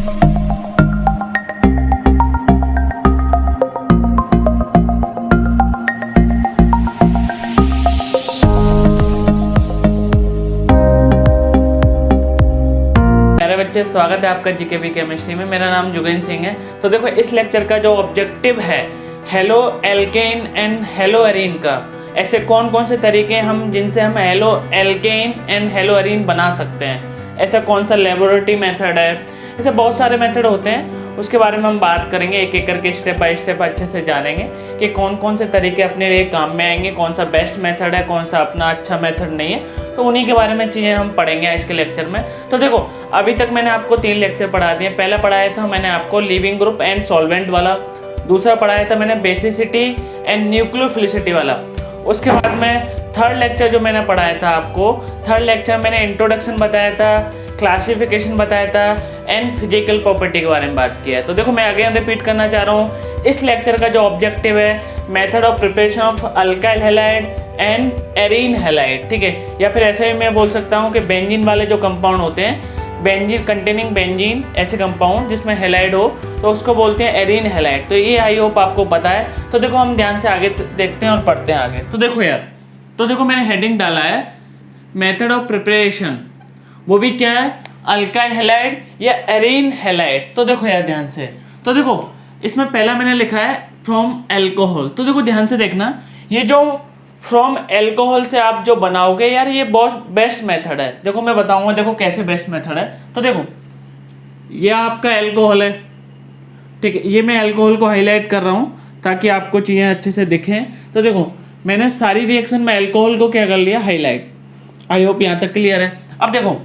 बच्चे, स्वागत है आपका जीके केमिस्ट्री में। मेरा नाम जुगेन सिंह है। तो देखो, इस लेक्चर का जो ऑब्जेक्टिव है halo alkane and hello arene का, ऐसे कौन कौन से तरीके हम जिनसे हम halo alkane and hello arene बना सकते हैं, ऐसा कौन सा लेबोरेटरी मेथड है, ऐसे बहुत सारे मेथड होते हैं। उसके बारे में हम बात करेंगे, एक एक करके स्टेप बाय स्टेप अच्छे से जानेंगे कि कौन कौन से तरीके अपने लिए काम में आएंगे, कौन सा बेस्ट मेथड है, कौन सा अपना अच्छा मेथड नहीं है। तो उन्हीं के बारे में चीज़ें हम पढ़ेंगे आज के लेक्चर में। तो देखो, अभी तक मैंने आपको 3 लेक्चर पढ़ा दिए। पहला पढ़ाया था मैंने आपको लिविंग ग्रुप एंड सॉल्वेंट वाला, दूसरा पढ़ाया था मैंने बेसिसिटी एंड न्यूक्लियोफिलिसिटी वाला। उसके बाद में थर्ड लेक्चर जो मैंने पढ़ाया था आपको, थर्ड लेक्चर मैंने इंट्रोडक्शन बताया था, क्लासिफिकेशन बताया था एंड फिजिकल प्रॉपर्टी के बारे में बात किया है। तो देखो, मैं अगेन रिपीट करना चाह रहा हूँ, इस लेक्चर का जो ऑब्जेक्टिव है method of preparation of alkyl halide and arene halide, ठीक है। या फिर ऐसे ही मैं बोल सकता हूँ कि बेंजीन वाले जो कंपाउंड होते हैं, बेंजीन कंटेनिंग बेंजीन, ऐसे कंपाउंड जिसमें हैलाइड हो, तो उसको बोलते हैं एरीन हैलाइड। तो ये आई होप आपको पता है। तो देखो, हम ध्यान से आगे देखते हैं और पढ़ते हैं आगे। तो देखो यार, तो देखो मैंने हेडिंग डाला है मेथड ऑफ प्रिपरेशन, वो भी क्या है, अल्काइल हैलाइड या एरीन हैलाइड। तो देखो यार ध्यान से, तो देखो इसमें पहला मैंने लिखा है फ्रॉम एल्कोहल। तो देखो ध्यान से देखना, ये जो फ्रॉम एल्कोहल से आप जो बनाओगे यार, ये बहुत बेस्ट मेथड है। देखो मैं बताऊंगा, देखो कैसे बेस्ट मेथड है। तो देखो, ये आपका एल्कोहल है, ठीक है। ये मैं एल्कोहल को हाईलाइट कर रहा हूँ ताकि आपको चीज़ें अच्छे से दिखें। तो देखो, मैंने सारी रिएक्शन में एल्कोहल को क्या कर लिया, हाईलाइट। आई होप यहाँ तक क्लियर है। अब देखो,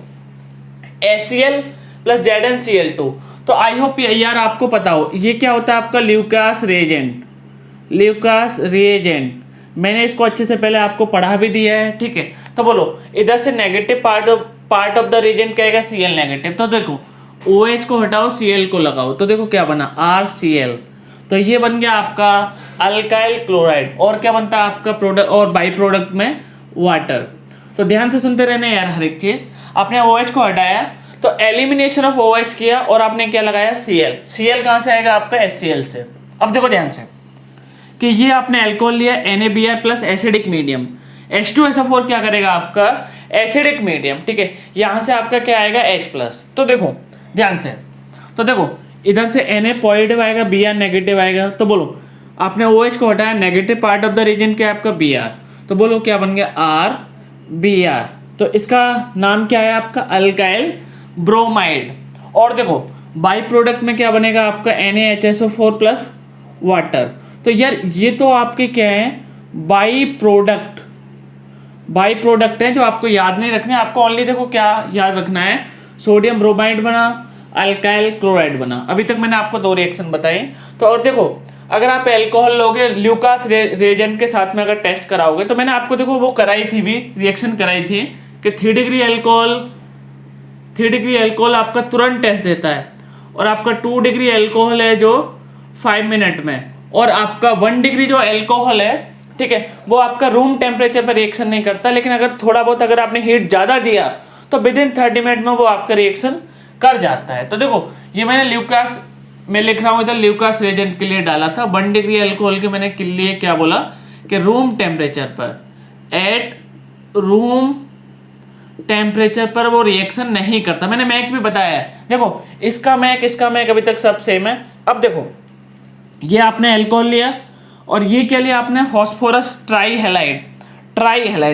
HCl प्लस ZnCl2, तो आई होप यार आपको पता हो ये क्या होता है, आपका ल्यूकास रिएजेंट। ल्यूकास रिएजेंट मैंने इसको अच्छे से पहले आपको पढ़ा भी दिया है, ठीक है। तो बोलो, इधर से negative part of the reagent क्या आएगा, Cl नेगेटिव। तो देखो, OH को हटाओ, Cl को लगाओ, तो देखो क्या बना, RCl। तो ये बन गया आपका अल्काइल क्लोराइड। और क्या बनता है आपका प्रोडक्ट, और बाई प्रोडक्ट में वाटर। तो ध्यान से सुनते रहना यार हर एक चीज। आपने OH को हटाया तो एलिमिनेशन ऑफ OH किया और आपने क्या लगाया, Cl। Cl कहाँ से आएगा आपका, HCl से। अब देखो ध्यान से कि ये आपने अल्कोहल लिया NaBr plus acidic medium, H2SO4 क्या करेगा आपका, एसिडिक मीडियम, ठीक है। यहाँ से आपका क्या आएगा, H प्लस। तो देखो ध्यान से, तो देखो इधर से Na पॉजिटिव आएगा, Br नेगेटिव आएगा। तो बोलो, आपने OH को हटाया, negative part of the reagent क्या है आपका, Br। तो बोलो क्या बन गया, RBr। तो इसका नाम क्या है आपका, अल्काइल ब्रोमाइड। और देखो, बाई प्रोडक्ट में क्या बनेगा आपका, NaHSO4 प्लस वाटर। तो यार ये तो आपके क्या है, बाई प्रोडक्ट है जो आपको याद नहीं रखने। आपको ओनली देखो क्या याद रखना है, सोडियम ब्रोमाइड बना, अल्काइल क्लोराइड बना। अभी तक मैंने आपको 2 रिएक्शन बताए। तो और देखो, अगर आप एल्कोहल लोगे ल्यूकास रिएजेंट के साथ में अगर टेस्ट कराओगे, तो मैंने आपको देखो वो कराई थी भी, रिएक्शन कराई थी कि 3 डिग्री एल्कोहल आपका तुरंत टेस्ट देता है, और आपका 2 डिग्री एल्कोहल है जो 5 मिनट में, और आपका 1 डिग्री जो एल्कोहल है, ठीक है, वो आपका रूम टेम्परेचर पर रिएक्शन नहीं करता। लेकिन अगर थोड़ा बहुत अगर आपने हीट ज़्यादा दिया तो विद इन 30 मिनट में वो आपका रिएक्शन कर जाता है। तो देखो, ये मैंने ल्यूकास में लिख रहा हूँ, इधर ल्यूकास रिएजेंट के लिए डाला था। 1 डिग्री एल्कोहल के मैंने के लिए क्या बोला कि रूम टेम्परेचर पर, एट रूम टेम्परेचर पर वो रिएक्शन नहीं करता। मैंने मैक भी बताया है। देखो, इसका मैक अभी तक सब सेम है। अब देखो, ये आपने एल्कोहल लिया और ये क्या लिया आपने, फास्फोरस ट्राईहैलाइड।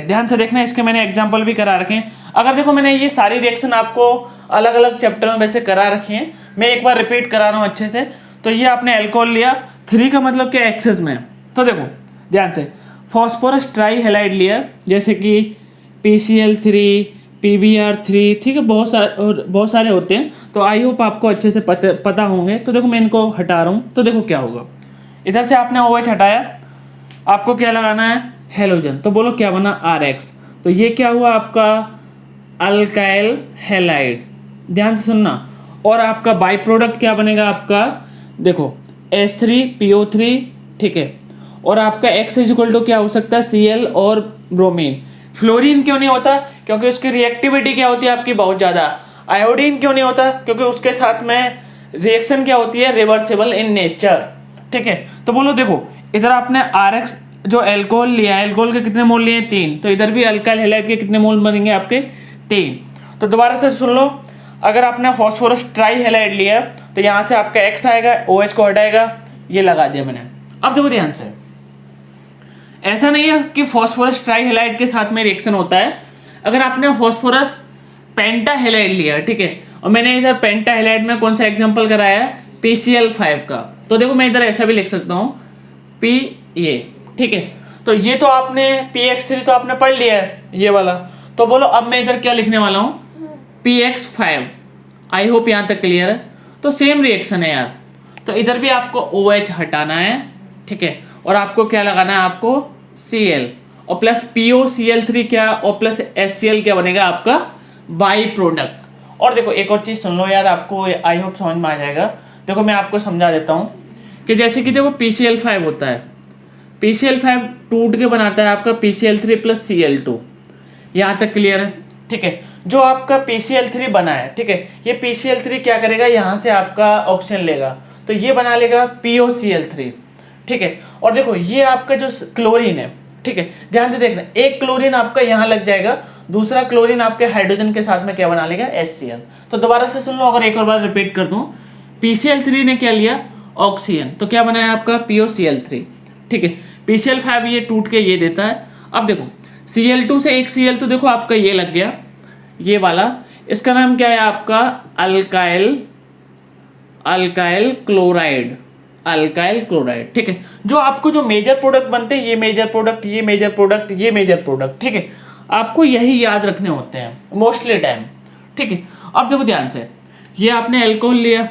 ध्यान से देखना, इसके मैंने एग्जांपल भी करा रखे हैं। अगर देखो, मैंने ये सारी रिएक्शन आपको अलग अलग चैप्टर में वैसे करा रखी हैं, मैं एक बार रिपीट करा रहा हूँ अच्छे से। तो ये आपने एल्कोहल लिया, 3 का मतलब क्या, एक्सेस में। तो देखो ध्यान से, फास्फोरस ट्राईहैलाइड लिया, जैसे कि PCl3, PBr3, ठीक है, बहुत सारे होते हैं। तो आई होप आपको अच्छे से पता होंगे। तो देखो, मैं इनको हटा रहा हूँ। तो देखो क्या होगा, इधर से आपने OH हटाया, आपको क्या लगाना है, हेलोजन। तो बोलो क्या बना, RX। तो ये क्या हुआ आपका, अल्काइल हैलाइड। ध्यान से सुनना। और आपका बाई प्रोडक्ट क्या बनेगा आपका, देखो H3PO3, ठीक है। और आपका X इक्वल टू क्या हो सकता है, Cl और ब्रोमीन। फ्लोरीन क्यों नहीं होता, क्योंकि उसकी रिएक्टिविटी क्या होती है आपकी, बहुत ज़्यादा। आयोडीन क्यों नहीं होता, क्योंकि उसके साथ में रिएक्शन क्या होती है, रिवर्सिबल इन नेचर, ठीक है। तो बोलो देखो इधर आपने RX जो अल्कोहल लिया है, अल्कोहल के कितने मोल लिए 3, तो इधर भी अल्काइल हैलाइड के कितने मोल बनेंगे आपके 3। तो दोबारा से सुन लो, अगर आपने फॉस्फोरस ट्राई हैलाइड लिया तो यहाँ से आपका X आएगा, OH को हटाएगा, ये लगा दिया मैंने। अब देखो ध्यान से, ऐसा नहीं है कि फॉस्फोरस ट्राई हैलाइड के साथ में रिएक्शन होता है। अगर आपने फॉस्फोरस पेंटा हैलाइड लिया, ठीक है, और मैंने इधर पेंटा हैलाइड में कौन सा एग्जांपल कराया है, PCl5 का, तो देखो मैं इधर ऐसा भी लिख सकता हूँ P ये, ठीक है। तो ये तो आपने PX3 तो आपने पढ़ लिया है ये वाला, तो बोलो अब मैं इधर क्या लिखने वाला हूँ, PX5। आई होप यहाँ तक क्लियर है। तो सेम रिएक्शन है यार, तो इधर भी आपको OH हटाना है, ठीक है, और आपको क्या लगाना है, आपको Cl और प्लस POCl3 क्या, और प्लस HCl क्या बनेगा आपका बाई प्रोडक्ट। और देखो एक और चीज़ सुन लो यार, आपको आई होप समझ में आ जाएगा। देखो मैं आपको समझा देता हूँ कि जैसे कि देखो PCl5 होता है, PCl5 टूट के बनाता है आपका PCl3 प्लस Cl2, यहाँ तक क्लियर है, ठीक है। जो आपका PCl3 बना है, ठीक है, ये PCl3 क्या करेगा, यहाँ से आपका ऑक्सीजन लेगा तो ये बना लेगा POCl3, ठीक है। और देखो ये आपका जो क्लोरीन है, ठीक है, ध्यान से देखना, एक क्लोरीन आपका यहाँ लग जाएगा, दूसरा क्लोरीन आपके हाइड्रोजन के साथ में क्या बना लेगा, HCl। तो दोबारा से सुन लो, अगर एक और बार रिपीट कर दूं, PCl3 ने क्या लिया, ऑक्सीजन, तो क्या बनाया आपका POCl3, ठीक है। PCl5 ये टूट के ये देता है। अब देखो Cl2 से एक Cl तो देखो आपका ये लग गया, ये वाला, इसका नाम क्या है आपका अल्काइल क्लोराइड, अल्काइल क्लोराइड, ठीक है। जो आपको जो मेजर प्रोडक्ट बनते हैं, ये मेजर प्रोडक्ट, ये मेजर प्रोडक्ट, ये मेजर प्रोडक्ट, ठीक है, आपको यही याद रखने होते हैं मोस्टली टाइम, ठीक है। अब देखो ध्यान से, ये आपने अल्कोहल लिया,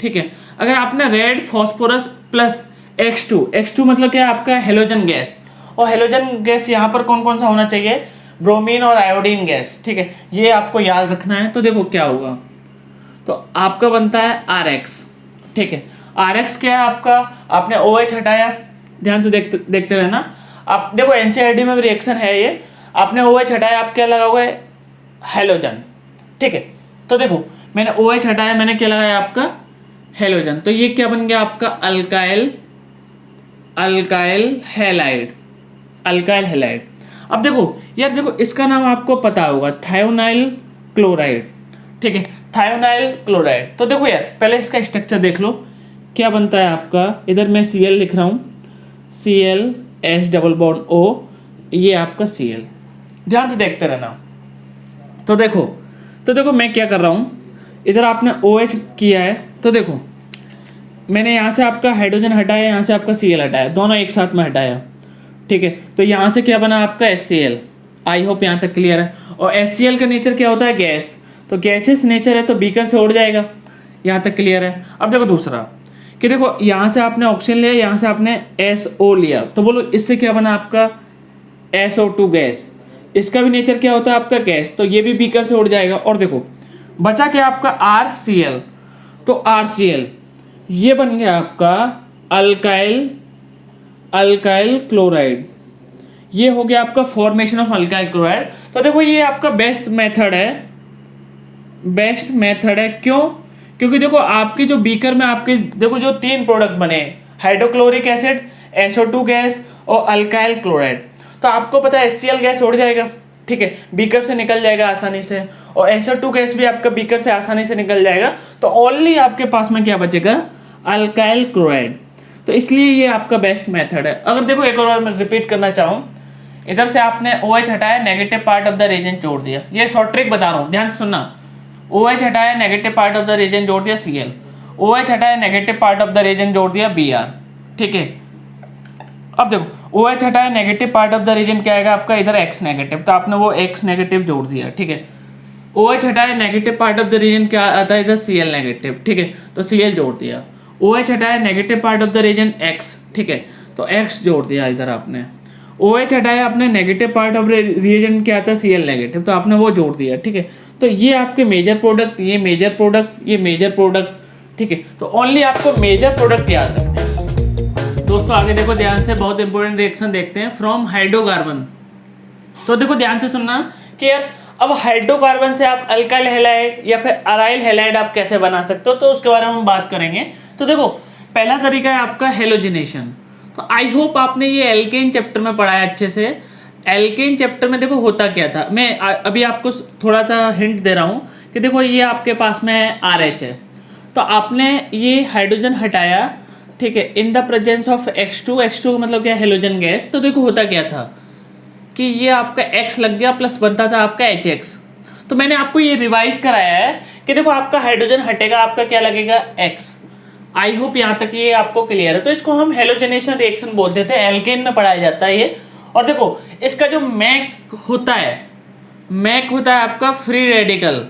ठीक है, अगर आपने रेड फॉस्फोरस प्लस X2 मतलब क्या है आपका हेलोजन गैस, और हेलोजन गैस यहाँ पर कौन कौन सा होना चाहिए, ब्रोमीन और आयोडीन गैस, ठीक है, ये आपको याद रखना है। तो देखो क्या होगा, तो आपका बनता है RX, ठीक है। RX क्या है आपका, आपने OH हटाया, ध्यान से देखते रहना आप, देखो NCERT में भी रिएक्शन है ये, आपने OH हटाया, आप क्या लगाओगे, हेलोजन, ठीक है। तो देखो मैंने OH हटाया, मैंने क्या लगाया आपका हेलोजन, तो ये क्या बन गया आपका अल्काइल हैलाइड। अब देखो यार, देखो इसका नाम आपको पता होगा, थायोनाइल क्लोराइड, ठीक है, थायोनाइल क्लोराइड। तो देखो यार पहले इसका स्ट्रक्चर देख लो, क्या बनता है आपका, इधर मैं Cl लिख रहा हूँ, Cl H+O, ये आपका Cl, ध्यान से देखते रहना। तो देखो मैं क्या कर रहा हूँ, इधर आपने OH किया है, तो देखो मैंने यहाँ से आपका हाइड्रोजन हटाया, यहाँ से आपका Cl हटाया, दोनों एक साथ में हटाया, ठीक है। तो यहाँ से क्या बना आपका HCl। आई होप यहाँ तक क्लियर है। और HCl का नेचर क्या होता है, गैस, तो गैसेस नेचर है, तो बीकर से उड़ जाएगा, यहाँ तक क्लियर है। अब देखो दूसरा कि देखो यहाँ से आपने ऑक्सीजन लिया, यहाँ से आपने SO लिया, तो बोलो इससे क्या बना आपका SO2 गैस, इसका भी नेचर क्या होता है आपका गैस, तो ये भी बीकर से उड़ जाएगा। और देखो बचा क्या आपका RCl, तो RCl ये बन गया आपका अल्काइल क्लोराइड, ये हो गया आपका फॉर्मेशन ऑफ अल्काइल क्लोराइड। तो देखो ये आपका बेस्ट मेथड है, क्यों, क्योंकि देखो आपके जो बीकर में आपके देखो जो 3 प्रोडक्ट बने, हाइड्रोक्लोरिक एसिड, SO2 गैस और अल्काइल क्लोराइड, तो आपको पता है HCl गैस उड़ जाएगा, ठीक है, बीकर से निकल जाएगा आसानी से, और SO2 गैस भी आपका बीकर से आसानी से निकल जाएगा, तो ओनली आपके पास में क्या बचेगा, अल्काइल क्लोराइड। तो इसलिए ये आपका बेस्ट मेथड है। अगर देखो एक और बार मैं रिपीट करना चाहूँ, इधर से आपने OH हटाया, negative part of the reagent जोड़ दिया, ये शॉर्ट ट्रिक बता रहा हूँ, ध्यान से सुनना, OH हटाया, negative part of the reagent जोड़ दिया Cl, OH हटाया, negative part of the reagent जोड़ दिया Br, ठीक है। अब देखो OH हटाया, negative part of the reagent क्या आएगा आपका, इधर X नेगेटिव, तो आपने वो X नेगेटिव जोड़ दिया, ठीक है। OH हटाया, negative part of the reagent क्या आता है इधर, Cl नेगेटिव, ठीक है, तो Cl जोड़ दिया। OH हटाया, negative part of the reagent X, ठीक है, तो X जोड़ दिया इधर आपने। OH हटाया आपने, नेगेटिव पार्ट ऑफ रिएजेंट क्या आता है, Cl नेगेटिव, तो आपने वो जोड़ दिया, ठीक है। तो ये आपके मेजर प्रोडक्ट, ये मेजर प्रोडक्ट, ये मेजर प्रोडक्ट, ठीक है। तो ओनली आपको मेजर प्रोडक्ट याद रखना है। दोस्तों आगे देखो ध्यान से, बहुत इंपॉर्टेंट रिएक्शन देखते हैं फ्रॉम हाइड्रोकार्बन। तो देखो ध्यान से सुनना कि यार अब हाइड्रोकार्बन से आप अल्काइल हैलाइड या फिर अराइल हैलाइड आप कैसे बना सकते हो, तो उसके बारे में हम बात करेंगे। तो देखो पहला तरीका है आपका हेलोजिनेशन। तो आई होप आपने ये एल्केन चैप्टर में पढ़ा है अच्छे से। एल्केन चैप्टर में देखो होता क्या था, मैं अभी आपको थोड़ा सा हिंट दे रहा हूँ कि देखो ये आपके पास में RH है, तो आपने ये हाइड्रोजन हटाया, ठीक है, in the presence of X2। X2 का मतलब क्या, हेलोजन गैस। तो देखो होता क्या था कि ये आपका X लग गया प्लस बनता था आपका HX। तो मैंने आपको ये रिवाइज कराया है कि देखो आपका हाइड्रोजन हटेगा, आपका क्या लगेगा, X। आई होप यहाँ तक ये आपको क्लियर है। तो इसको हम हेलोजनेशन रिएक्शन बोलते थे, एल्केन में पढ़ाया जाता है ये। और देखो इसका जो मैक होता है आपका फ्री रेडिकल,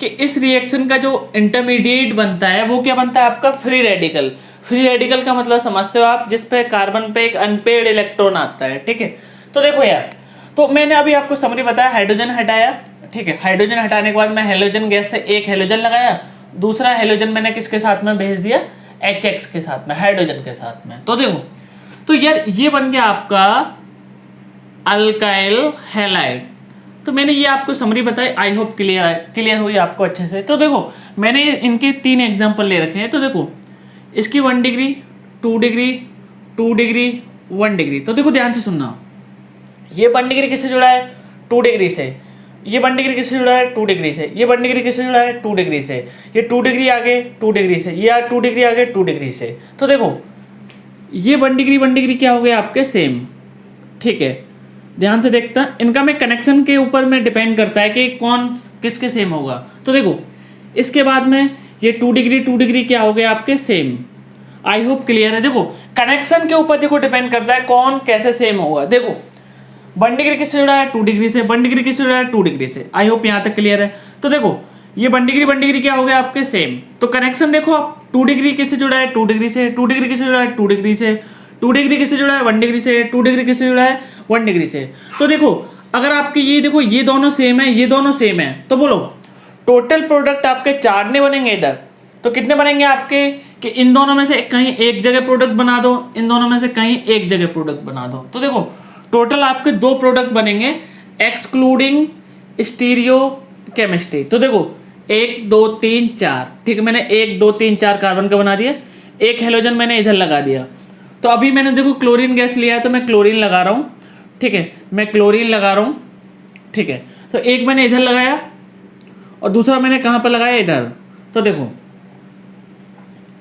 कि इस रिएक्शन का जो इंटरमीडिएट बनता है वो क्या बनता है आपका फ्री रेडिकल। फ्री रेडिकल का मतलब समझते हो आप, जिस पे कार्बन पे एक अनपेड इलेक्ट्रॉन आता है, ठीक है। तो देखो यार, तो मैंने अभी आपको समरी बताया, हाइड्रोजन हटाया, ठीक है। हाइड्रोजन हटाने के बाद मैं हेलोजन गैस से एक हेलोजन लगाया, दूसरा हेलोजन मैंने किसके साथ में भेज दिया, HX के साथ में, हाइड्रोजन के साथ में। तो देखो, तो यार ये बन गया आपका अल्काइल हैलाइड। तो मैंने ये आपको समरी बताई, आई होप क्लियर हुई आपको अच्छे से। तो देखो मैंने इनके 3 एग्जांपल ले रखे हैं। तो देखो इसकी 1 डिग्री, 2 डिग्री, 2 डिग्री, 1 डिग्री। तो देखो ध्यान से सुनना, ये 1 डिग्री किससे जुड़ा है, 2 डिग्री से। ये 1 डिग्री किससे जुड़ा है, 2 डिग्री से। ये 1 डिग्री किससे जुड़ा है, 2 डिग्री से। ये 2 डिग्री आगे 2 डिग्री से, ये 2 डिग्री आगे 2 डिग्री से। तो देखो ये 1 डिग्री क्या हो गया आपके सेम, ठीक है। ध्यान से देखता, इनका मैं कनेक्शन के ऊपर में डिपेंड करता है कि कौन किसके सेम होगा। तो देखो इसके बाद में ये 2 डिग्री क्या हो गया आपके सेम। आई होप क्लियर है। देखो कनेक्शन के ऊपर देखो डिपेंड करता है कौन कैसे सेम होगा। देखो 1 डिग्री किससे जुड़ा है, 2 डिग्री से। 1 डिग्री किससे जुड़ा है, 2 डिग्री से। आई होप यहाँ तक क्लियर है। तो देखो ये 1 डिग्री क्या हो गया आपके सेम। तो कनेक्शन देखो आप, 2 डिग्री किससे जुड़ा है, 2 डिग्री से। 2 डिग्री किससे जुड़ा है, 2 डिग्री से। 2 डिग्री किससे जुड़ा है, 1 डिग्री से। 2 डिग्री किससे जुड़ा है, 1 डिग्री से। तो देखो अगर आपके ये देखो ये दोनों सेम है, ये दोनों सेम है, तो बोलो टोटल प्रोडक्ट आपके 4 नहीं बनेंगे इधर, तो कितने बनेंगे आपके, कि इन दोनों में से कहीं एक जगह प्रोडक्ट बना दो, इन दोनों में से कहीं एक जगह प्रोडक्ट बना दो। तो देखो टोटल आपके 2 प्रोडक्ट बनेंगे एक्सक्लूडिंग स्टीरियो केमिस्ट्री। तो देखो 1 2 3 4, ठीक है, मैंने 1 2 3 4 कार्बन का बना दिया, एक हेलोजन मैंने इधर लगा दिया। तो अभी मैंने देखो क्लोरीन गैस लिया है, तो मैं क्लोरीन लगा रहा हूँ, ठीक है, मैं क्लोरीन लगा रहा हूँ, ठीक है। तो एक मैंने इधर लगाया और दूसरा मैंने कहाँ पर लगाया, इधर। तो देखो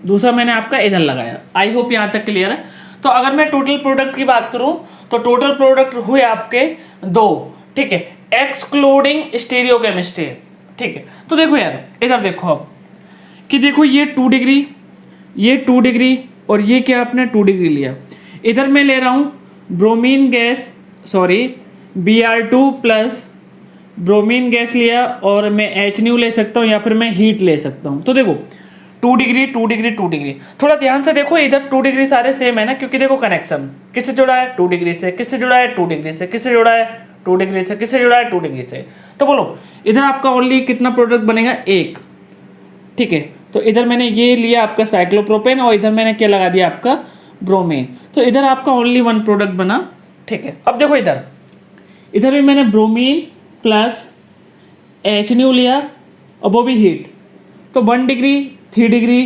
दूसरा मैंने आपका इधर लगाया। आई होप यहाँ तक क्लियर है। तो अगर मैं टोटल प्रोडक्ट की बात करूं तो टोटल प्रोडक्ट हुए आपके 2, ठीक है, एक्सक्लूडिंग स्टीरियो केमिस्ट्री, ठीक है। तो देखो यार इधर देखो अब कि देखो ये 2 डिग्री, ये 2 डिग्री और ये क्या आपने 2 डिग्री लिया। इधर मैं ले रहा हूँ bromine gas, sorry Br2 plus bromine gas लिया, और मैं HNO ले सकता हूँ या फिर मैं हीट ले सकता हूँ। तो देखो 2 डिग्री 2 डिग्री 2 डिग्री, थोड़ा ध्यान से देखो, इधर 2 डिग्री सारे सेम है ना, क्योंकि देखो कनेक्शन किससे जुड़ा है, 2 डिग्री से। किससे जुड़ा है, 2 डिग्री से। किससे जुड़ा है, 2 डिग्री से। किससे जुड़ा है, 2 डिग्री से। तो बोलो इधर आपका ओनली कितना प्रोडक्ट बनेगा, 1, ठीक है। तो इधर मैंने ये लिया आपका साइक्लोप्रोपेन और इधर मैंने क्या लगा दिया आपका ब्रोमीन। तो इधर आपका ओनली 1 प्रोडक्ट बना, ठीक है। अब देखो इधर भी मैंने ब्रोमीन प्लस HNO लिया और वो भी हीट। तो 1 डिग्री 3 डिग्री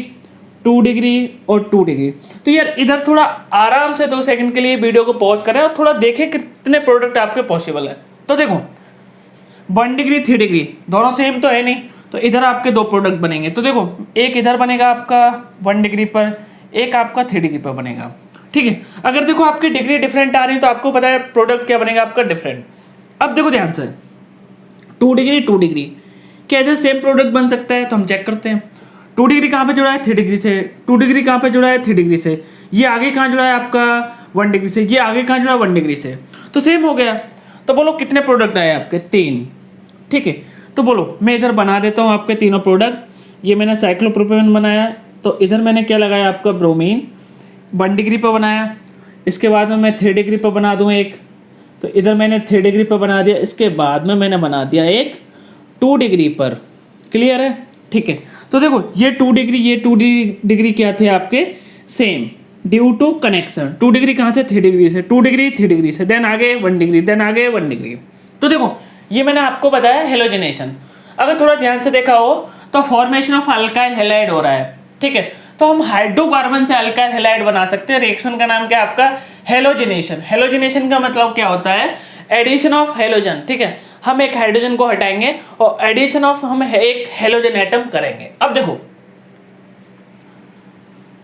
2 डिग्री और 2 डिग्री। तो यार इधर थोड़ा आराम से 2 सेकंड के लिए वीडियो को पॉज करें और थोड़ा देखें कितने प्रोडक्ट आपके पॉसिबल है। तो देखो 1 डिग्री 3 डिग्री दोनों सेम तो है नहीं, तो इधर आपके 2 प्रोडक्ट बनेंगे। तो देखो एक इधर बनेगा आपका 1 डिग्री पर, एक आपका 3 डिग्री पर बनेगा, ठीक है। अगर देखो आपकी डिग्री डिफरेंट आ रही है तो आपको पता है प्रोडक्ट क्या बनेगा आपका, डिफरेंट। अब देखो ध्यान से 2 डिग्री 2 डिग्री, क्या इधर सेम प्रोडक्ट बन सकता है, तो हम चेक करते हैं। 2 डिग्री कहाँ पे जुड़ा है, 3 डिग्री से। 2 डिग्री कहाँ पे जुड़ा है, 3 डिग्री से। ये आगे कहाँ जुड़ा है आपका 1 डिग्री से। ये आगे कहाँ जुड़ा है, 1 डिग्री से। तो सेम हो गया। तो बोलो कितने प्रोडक्ट आए आपके, 3, ठीक है। तो बोलो मैं इधर बना देता हूँ आपके तीनों प्रोडक्ट। ये मैंने साइक्लोप्रोपेन बनाया, तो इधर मैंने क्या लगाया आपका ब्रोमीन, 1 डिग्री पर बनाया। इसके बाद में मैं 3 डिग्री पर बना दूँ एक, तो इधर मैंने 3 डिग्री पर बना दिया। इसके बाद में मैंने बना दिया एक 2 डिग्री पर। क्लियर है, ठीक है। तो देखो ये 2 डिग्री ये 2 डिग्री क्या थे आपके same, due to connection. 2 degree कहाँ से, 3 डिग्री से। 2 डिग्री 3 डिग्री से, देन आगे 1 डिग्री, देन आगे 1 डिग्री। तो देखो ये मैंने आपको बताया हेलोजिनेशन। अगर थोड़ा ध्यान से देखा हो तो फॉर्मेशन ऑफ अल्काइल हैलाइड हो रहा है, ठीक है। तो हम हाइड्रोकार्बन से अल्काइल हैलाइड बना सकते हैं। रिएक्शन का नाम क्या है आपका? हेलोजिनेशन। हेलोजिनेशन का मतलब क्या होता है? एडिशन ऑफ हेलोजन, ठीक है। हम एक हाइड्रोजन को हटाएंगे और एडिशन ऑफ हम एक हेलोजन एटम करेंगे। अब देखो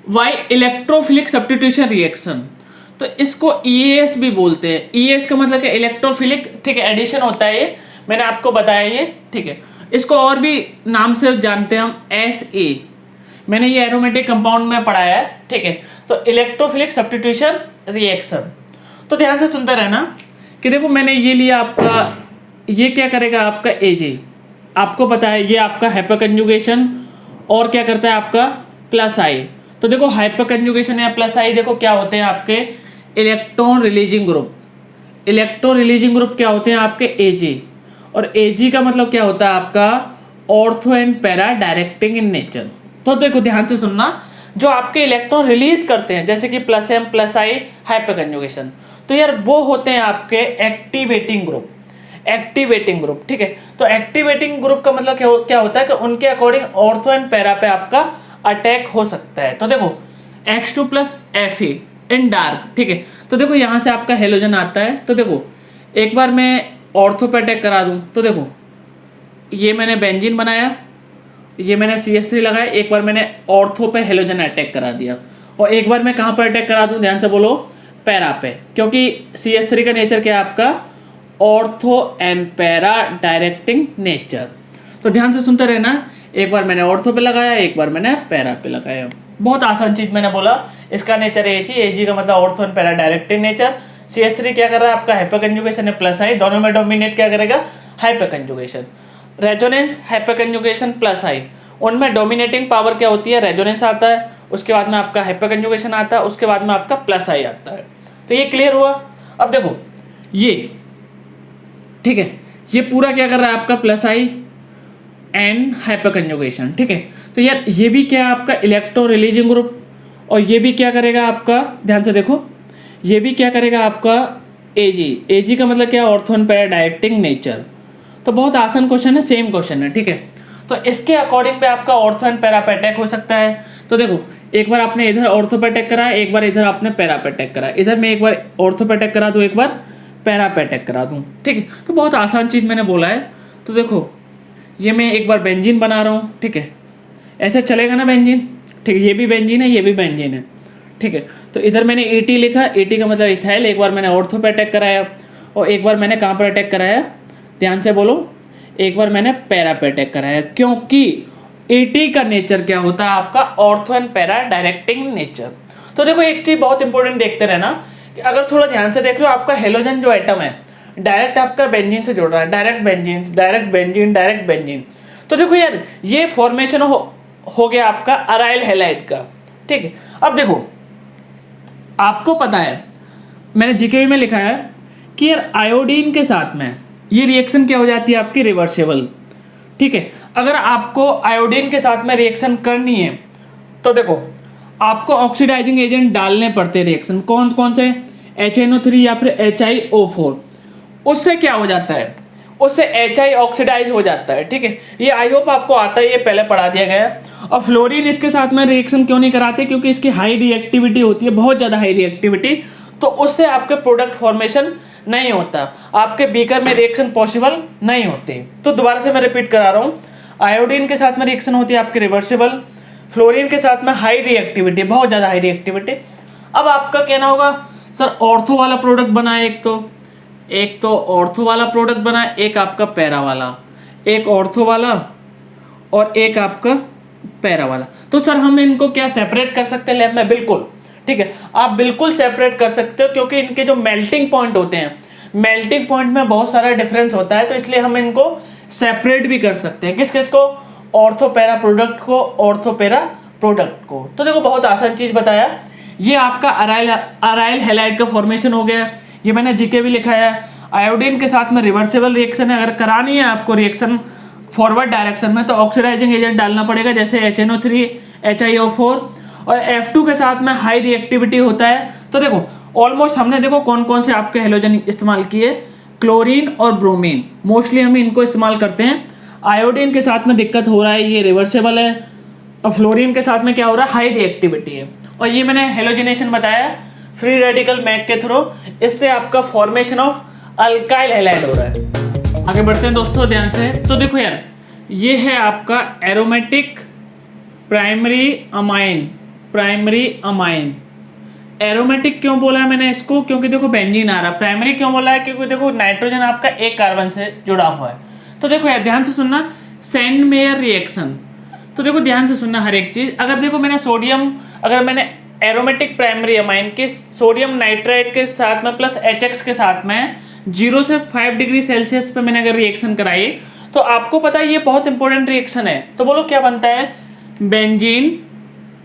वाई इलेक्ट्रोफिलिक सब्स्टिट्यूशन रिएक्शन, तो इसको EAS भी बोलते हैं। EAS का मतलब क्या? इलेक्ट्रोफिलिक, ठीक है, एडिशन होता है ये, मैंने आपको बताया ये, ठीक है। इसको और भी नाम से जानते हैं हम, SA, मैंने ये एरोमेटिक कंपाउंड में पढ़ाया है, ठीक है। तो इलेक्ट्रोफिलिक सब्स्टिट्यूशन रिएक्शन, तो ध्यान से सुनते रहना कि देखो मैंने ये लिया आपका, ये क्या करेगा आपका AG, आपको पता है ये आपका हाइपर कंजुगेशन और क्या करता है आपका प्लस आई। तो देखो हाइपर कंजुगेशन या प्लस आई देखो क्या होते हैं आपके electron releasing group. Electron releasing group क्या होते हैं आपके AG, और AG का मतलब क्या होता है आपका ortho and para directing in nature. तो देखो ध्यान से सुनना, जो आपके इलेक्ट्रॉन रिलीज करते हैं जैसे कि प्लस M प्लस आई हाइपर कंजुगेशन, तो यार वो होते हैं आपके एक्टिवेटिंग ग्रुप। एक्टिवेटिंग ग्रुप, ठीक है। तो एक्टिवेटिंग ग्रुप का मतलब क्या होता है कि उनके अकॉर्डिंग ऑर्थो एंड पैरा पे आपका अटैक हो सकता है। तो देखो X2 प्लस Fe इन डार्क, ठीक है। तो देखो यहाँ से आपका हेलोजन आता है, तो देखो एक बार मैं ऑर्थो पे अटैक करा दूँ, तो देखो ये मैंने बेंजीन बनाया, ये मैंने CH3 लगाया, एक बार मैंने ऑर्थो पे हेलोजन अटैक करा दिया, और एक बार मैं कहाँ पर अटैक करा दूँ, ध्यान से बोलो, पैरा पे, क्योंकि CH3 का नेचर क्या है आपका ortho and para directing nature. तो ध्यान से सुनते रहना, एक बार मैंने ऑर्थो पे लगाया, एक बार मैंने पैरा पे लगाया। बहुत आसान चीज मैंने बोला, इसका नेचर AG का मतलब ortho and para directing nature. CH3 क्या कर रहा है आपका हाइपर कंजुगेशन है प्लस आई, दोनों में डोमिनेट क्या करेगा hyper conjugation. Resonance hyper conjugation plus I, उनमें डोमिनेटिंग पावर क्या होती है? रेजोनेंस आता है, उसके बाद में आपका हाइपर कंजुगेशन आता है, उसके बाद में आपका प्लस आई आता है। तो ये क्लियर हुआ। अब देखो ये, ठीक है, ये पूरा क्या कर रहा है आपका plus I and hyper conjugation, ठीक है। तो यार ये भी क्या है आपका इलेक्ट्रो रिलीजिंग ग्रुप, और ये भी क्या करेगा आपका, ध्यान से देखो, ये भी क्या करेगा आपका AG का मतलब क्या? Ortho and para directing nature. तो बहुत आसान क्वेश्चन है, सेम क्वेश्चन है, ठीक है। तो इसके अकॉर्डिंग पे आपका ऑर्थो एंड पैरा पे अटैक हो सकता है। तो देखो एक बार आपने इधर ऑर्थो पे अटैक करा, एक बार इधर आपने पैरा पे अटैक करा, इधर मैं एक बार ऑर्थो पे अटैक करा दूँ, एक बार पैरा पे अटैक करा दूँ, ठीक है। तो बहुत आसान चीज़ मैंने बोला है। तो देखो ये मैं एक बार बेंजीन बना रहा हूँ, ठीक है, ऐसे चलेगा ना बेंजीन, ठीक है, ये भी बेंजीन है, ये भी बेंजीन है, ठीक है। तो इधर मैंने ET लिखा, ET का मतलब इथाइल, एक बार मैंने ऑर्थो पे अटैक कराया, और एक बार मैंने कहाँ पर अटैक कराया, ध्यान से बोलो, एक बार मैंने पैरा पे अटैक कराया, क्योंकि ET का नेचर क्या होता है आपका ortho and para directing nature. तो देखो एक चीज़ बहुत इंपॉर्टेंट देखते रहना, कि अगर थोड़ा ध्यान से देख रहे हो, आपका हेलोजन जो एटम है डायरेक्ट आपका बेंजीन से जुड़ रहा है, direct benzene direct benzene direct benzene. तो देखो यार ये फॉर्मेशन हो गया आपका अराइल हैलाइड का, ठीक है। अब देखो आपको पता है, मैंने GKV में लिखा है कि यार आयोडीन के साथ में ये रिएक्शन क्या हो जाती है आपकी रिवर्सेबल, ठीक है। अगर आपको आयोडीन के साथ में रिएक्शन करनी है तो देखो आपको ऑक्सीडाइजिंग एजेंट डालने पड़ते हैं रिएक्शन, कौन कौन से? HNO3 या फिर HiO4। उससे क्या हो जाता है, उससे HI ऑक्सीडाइज हो जाता है, ठीक है। ये आई होप आपको आता है, ये पहले पढ़ा दिया गया है। और फ्लोरीन इसके साथ में रिएक्शन क्यों नहीं कराते? क्योंकि इसकी हाई रिएक्टिविटी होती है, बहुत ज़्यादा हाई रिएक्टिविटी, तो उससे आपके प्रोडक्ट फॉर्मेशन नहीं होता, आपके बीकर में रिएक्शन पॉसिबल नहीं होती। तो दोबारा से मैं रिपीट करा रहा हूँ, आयोडीन के साथ में रिएक्शन होती है आपकी रिवर्सिबल, फ्लोरीन के साथ में हाई रिएक्टिविटी, बहुत ज़्यादा हाई रिएक्टिविटी। अब आपका कहना होगा सर ऑर्थो वाला प्रोडक्ट बना, एक तो ऑर्थो वाला प्रोडक्ट बना, एक आपका पैरा वाला, एक ऑर्थो वाला और एक आपका पैरा वाला। तो सर हम इनको क्या सेपरेट कर सकते हैं लैब में? बिल्कुल, ठीक है, आप बिल्कुल सेपरेट कर सकते हो, क्योंकि इनके जो मेल्टिंग पॉइंट होते हैं, मेल्टिंग पॉइंट में बहुत सारा डिफरेंस होता है, तो इसलिए हम इनको सेपरेट भी कर सकते हैं। किस किस को? ऑर्थो पैरा प्रोडक्ट को, ऑर्थो पैरा प्रोडक्ट को। तो देखो बहुत आसान चीज बताया, ये आपका अराइल हैलाइड का फॉर्मेशन हो गया, ये मैंने GK भी लिखा है। आयोडीन के साथ में रिवर्सेबल रिएक्शन है, अगर करानी है आपको रिएक्शन फॉरवर्ड डायरेक्शन में तो ऑक्सीडाइजिंग एजेंट डालना पड़ेगा, जैसे HNO3 HiO4, और F2 के साथ में हाई रिएक्टिविटी होता है। तो देखो ऑलमोस्ट हमने देखो कौन कौन से आपके हेलोजन इस्तेमाल किए, क्लोरीन और ब्रोमीन, मोस्टली हम इनको इस्तेमाल करते हैं। आयोडीन के साथ में दिक्कत हो रहा है, ये रिवर्सेबल है, और फ्लोरीन के साथ में क्या हो रहा है, हाई रिएक्टिविटी है। और ये मैंने हेलोजिनेशन बताया फ्री रेडिकल मैक के थ्रू, इससे आपका फॉर्मेशन ऑफ अल्काइल हैलाइड हो रहा है। आगे बढ़ते हैं दोस्तों ध्यान से। तो देखो यार, ये है आपका एरोमेटिक प्राइमरी अमाइन। एरोमेटिक क्यों बोला है मैंने इसको, क्योंकि देखो बेंजीन आ रहा है। प्राइमरी क्यों बोला है, क्योंकि देखो नाइट्रोजन आपका एक कार्बन से जुड़ा हुआ है। तो देखो यार ध्यान से सुनना, सेंड मेयर रिएक्शन। तो देखो ध्यान से सुनना हर एक चीज। अगर देखो मैंने सोडियम, अगर मैंने एरोमेटिक प्राइमरी अमाइन के सोडियम नाइट्राइट के साथ में प्लस HX के साथ में 0 से 5 डिग्री सेल्सियस पे मैंने अगर रिएक्शन कराई, तो आपको पता है ये बहुत इंपॉर्टेंट रिएक्शन है। तो बोलो क्या बनता है, बेंजीन।